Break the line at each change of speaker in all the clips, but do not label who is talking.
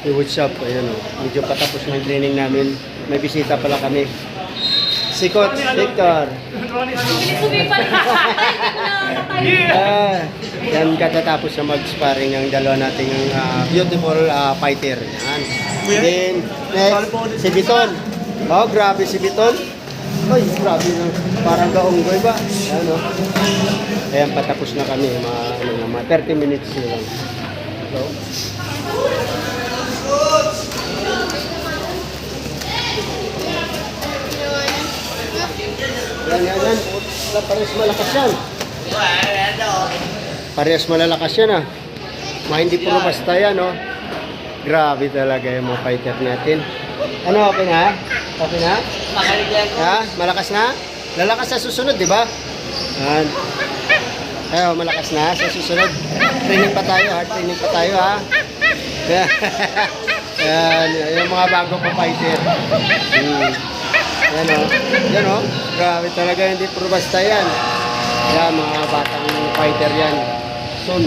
Hey, what's up? Ayan o. Medyo patapos ng training namin. May bisita pala kami. Si Coach Victor. Yan katatapos na mag-sparring ang dalawa nating beautiful fighter. Yan. Then, next, si Biton. Oh, grabe si Biton. Ay, grabe na. Parang gaunggoy ba? Ayan o. Ayan, patapos na kami. Mga 30 minutes na lang. So, yan. Parehas malakas yan. Parehas malalakas yan ah. Hindi puro basta yan oh. Grabe talaga yung mga fighter natin. Ano, okay na? Okay na? Ha? Malakas na? Lalakas sa susunod, di ba? Yan. Ayaw, malakas na sa susunod. Training pa tayo, hard training pa tayo ha. Yan, yung mga bago pa fighter. Yan o. Yan o. Grabe talaga, hindi puro basta yan. Yan, mga batang fighter yan. Soon.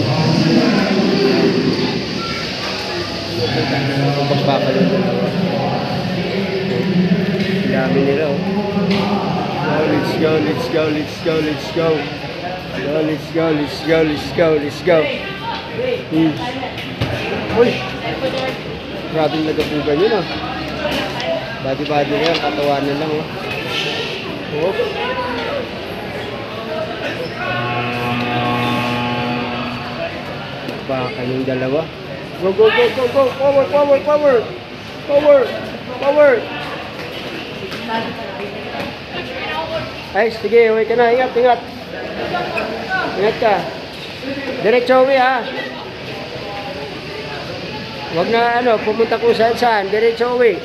Pagbakal yung dalawa. Dami nila o. Let's go, let's go, let's go, let's go. Let's go, let's go, let's go, let's go. Uy! Grabe yung nagabugan yun ah. Body-body na yan, katawanan lang oh. Oh. Baka yung dalawa. Go, go, go, go, go! Power, power, power! Power! Power! Ay, sige, uwi ka na. Ingat, ingat. Ingat ka. Diretso uwi ha. Huwag na pumunta kung saan-saan. Diretso uwi.